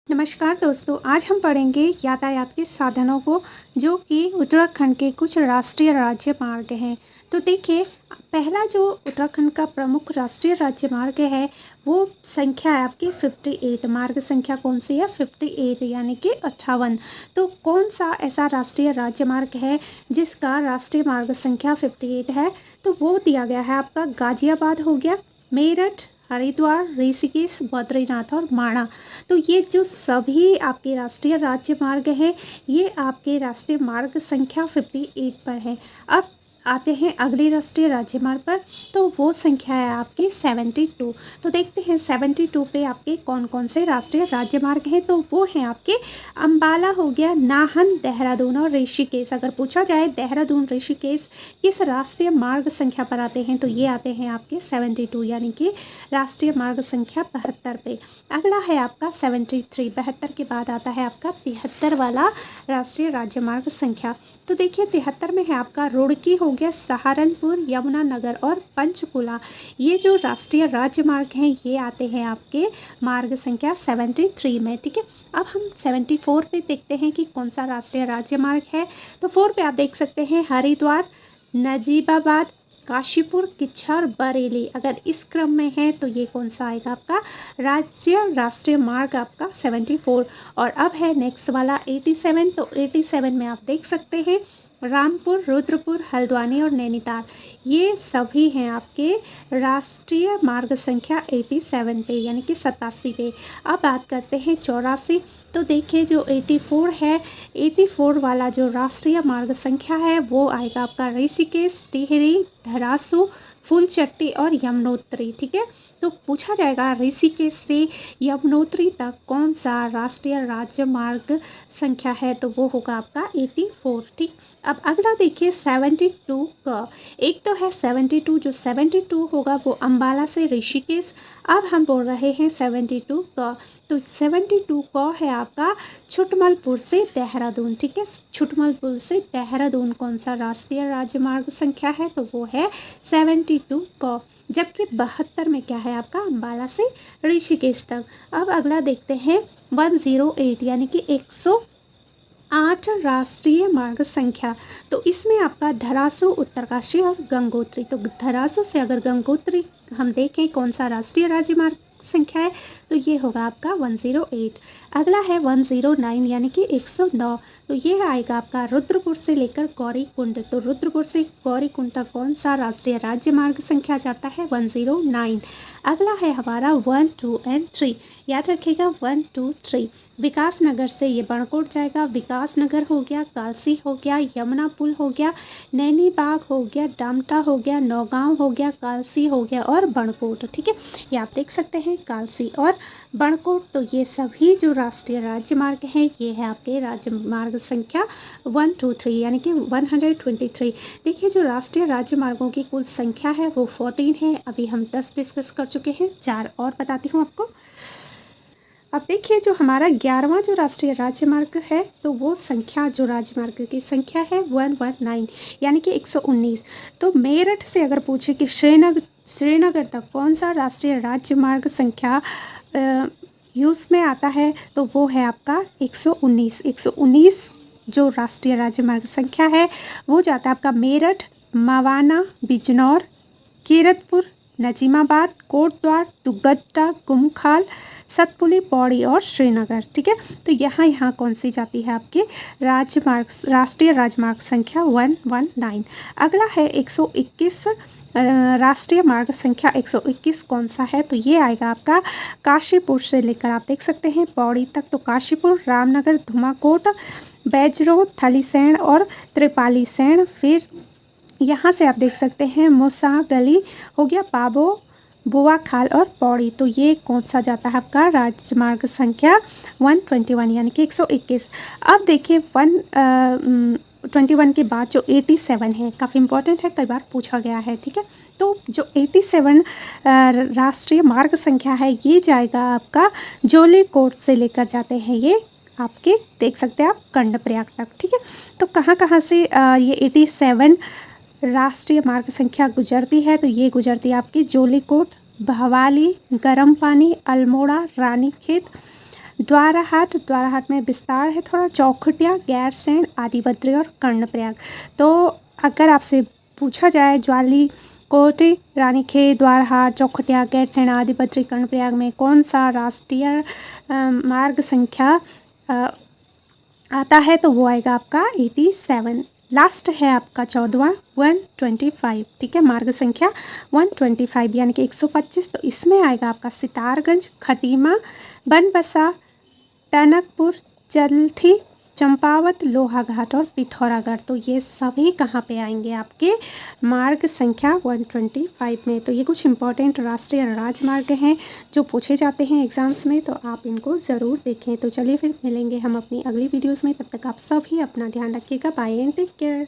नमस्कार दोस्तों, आज हम पढ़ेंगे यातायात के साधनों को जो कि उत्तराखंड के कुछ राष्ट्रीय राजमार्ग हैं। तो देखिए, पहला जो उत्तराखंड का प्रमुख राष्ट्रीय राजमार्ग है वो संख्या है आपकी 58। मार्ग संख्या कौन सी है? 58 यानी कि 58। तो कौन सा ऐसा राष्ट्रीय राजमार्ग है जिसका राष्ट्रीय मार्ग संख्या 58 है? तो वो दिया गया है आपका गाजियाबाद हो गया, मेरठ, हरिद्वार, ऋषिकेश, बद्रीनाथ और माणा। तो ये जो सभी आपके राष्ट्रीय राजमार्ग हैं ये आपके राष्ट्रीय मार्ग संख्या 58 पर है। अब आते हैं अगले राष्ट्रीय राजमार्ग पर, तो वो संख्या है आपकी 72। तो देखते हैं 72 पे आपके कौन कौन से राष्ट्रीय राजमार्ग हैं। तो वो हैं आपके अंबाला हो गया, नाहन, देहरादून और ऋषिकेश। अगर पूछा जाए देहरादून रिषिकेश किस राष्ट्रीय मार्ग संख्या पर आते हैं तो ये आते हैं आपके 72 यानी कि राष्ट्रीय मार्ग संख्या 72 पे। अगला है आपका 73। 72 के बाद आता है आपका 73 वाला राष्ट्रीय राजमार्ग संख्या। तो देखिए 73 में है आपका रुड़की हो गया, सहारनपुर, यमुनानगर और पंचकुला। ये जो राष्ट्रीय राजमार्ग हैं ये आते हैं आपके मार्ग संख्या 73 में। ठीक है, अब हम 74 पे देखते हैं कि कौन सा राष्ट्रीय राजमार्ग है। तो 4 पे आप देख सकते हैं हरिद्वार, नजीबाबाद, काशीपुर, किच्छर, बरेली। अगर इस क्रम में है तो ये कौन सा आएगा आपका राज्य राष्ट्रीय मार्ग आपका 74। और अब है नेक्स्ट वाला 87। तो 87 में आप देख सकते हैं रामपुर, रुद्रपुर, हल्द्वानी और नैनीताल। ये सभी हैं आपके राष्ट्रीय मार्ग संख्या 87 पे यानी कि 87 पे। अब बात करते हैं 84। तो देखिए जो 84 है, 84 वाला जो राष्ट्रीय मार्ग संख्या है वो आएगा आपका ऋषिकेश, टिहरी, धरासू, फूलचट्टी और यमुनोत्री। ठीक है, तो पूछा जाएगा ऋषिकेश से यमुनोत्री तक कौन सा राष्ट्रीय राजमार्ग संख्या है तो वो होगा आपका 84। ठीक, अब अगला देखिए 72 का। एक तो है 72, जो 72 होगा वो अंबाला से ऋषिकेश। अब हम बोल रहे हैं 72 का। तो 72 का है आपका छुटमलपुर से देहरादून। ठीक है, छुटमलपुर से देहरादून कौन सा राष्ट्रीय राजमार्ग संख्या है तो वो है 72 का। जबकि 72 में क्या है आपका अंबाला से ऋषिकेश तक। अब अगला देखते हैं 108 यानी कि 108 राष्ट्रीय मार्ग संख्या। तो इसमें आपका धरासू, उत्तरकाशी और गंगोत्री। तो धरासू से अगर गंगोत्री हम देखें कौन सा राष्ट्रीय राजमार्ग संख्या है तो ये होगा आपका 108। अगला है 109 यानी कि 109। तो ये आएगा आपका रुद्रपुर से लेकर गौरीकुंड। तो रुद्रपुर से गौरीकुंड तक कौन सा राष्ट्रीय राजमार्ग संख्या जाता है? 109। अगला है हमारा 1, 2 और 3। याद रखिएगा 1, 2, 3। विकास नगर से ये बड़कोट जाएगा। विकास नगर हो गया, कालसी हो गया, यमुना पुल हो गया, नैनी बाग हो गया, डामटा हो गया, नौगांव हो गया, कालसी हो गया और बड़कोट। ठीक है, ये आप देख सकते हैं कालसी और बड़कोट। तो ये सभी जो राष्ट्रीय राजमार्ग हैं ये है आपके राजमार्ग संख्या 123 यानी कि 123। देखिए जो राष्ट्रीय राजमार्गों की कुल संख्या है वो 14 है। अभी हम 10 डिस्कस कर चुके हैं, 4 और बताती हूँ आपको। अब देखिए जो हमारा 11वां जो राष्ट्रीय राजमार्ग है तो वो संख्या जो राजमार्ग की संख्या है 119 यानी कि 119। तो मेरठ से अगर पूछे कि श्रीनगर तक कौन सा राष्ट्रीय राजमार्ग संख्या यूज़ में आता है तो वो है आपका 119। 119 जो राष्ट्रीय राजमार्ग संख्या है वो जाता है आपका मेरठ, मवाना, बिजनौर, कीरतपुर, नजीमाबाद, कोटद्वार, दुगट्टा, गुमखाल, सतपुली, पौड़ी और श्रीनगर। ठीक है, तो यहाँ कौन सी जाती है आपके राष्ट्रीय राजमार्ग संख्या 119। अगला है 121 राष्ट्रीय मार्ग संख्या 121 कौन सा है तो ये आएगा आपका काशीपुर से लेकर आप देख सकते हैं पौड़ी तक। तो काशीपुर, रामनगर, धुमाकोट, बैजरो, थलीसैंण और त्रिपालीसैंण। फिर यहाँ से आप देख सकते हैं मूसा गली हो गया, पाबो, बुआखाल और पौड़ी। तो ये कौन सा जाता है आपका राजमार्ग संख्या 121 यानी कि 121। अब देखिए 121 के बाद जो 87 है काफ़ी इंपॉर्टेंट है, कई बार पूछा गया है। ठीक है, तो जो 87 राष्ट्रीय मार्ग संख्या है ये जाएगा आपका जोलीकोट से लेकर जाते हैं ये आपके देख सकते हैं आप कर्णप्रयाग तक। ठीक है, तो कहाँ से ये 87 राष्ट्रीय मार्ग संख्या गुजरती है तो ये गुजरती है आपकी जोलीकोट, भवाली, गर्म पानी, अल्मोड़ा, रानीखेत, द्वाराहाट में विस्तार है थोड़ा, चौखुटिया, गैरसैंण, आदिबद्री और कर्णप्रयाग। तो अगर आपसे पूछा जाए ज्वालीकोट, रानीखेत, द्वाराहाट, चौखुटिया, गैरसैंण, आदिबद्री, कर्णप्रयाग में कौन सा राष्ट्रीय मार्ग संख्या आता है, तो वो आएगा आपका 87। लास्ट है आपका 14वां 125, ठीक है, मार्ग संख्या 125 यानी कि 125। तो इसमें आएगा आपका सितारगंज, खटीमा, बनबसा, टनकपुर, चल्थी, चंपावत, लोहाघाट और पिथौरागढ़। तो ये सभी कहाँ पे आएंगे, आपके मार्ग संख्या 125 में। तो ये कुछ इंपॉर्टेंट राष्ट्रीय राजमार्ग हैं जो पूछे जाते हैं एग्जाम्स में, तो आप इनको ज़रूर देखें। तो चलिए फिर मिलेंगे हम अपनी अगली वीडियोस में, तब तक आप सभी अपना ध्यान रखिएगा। Bye and take care.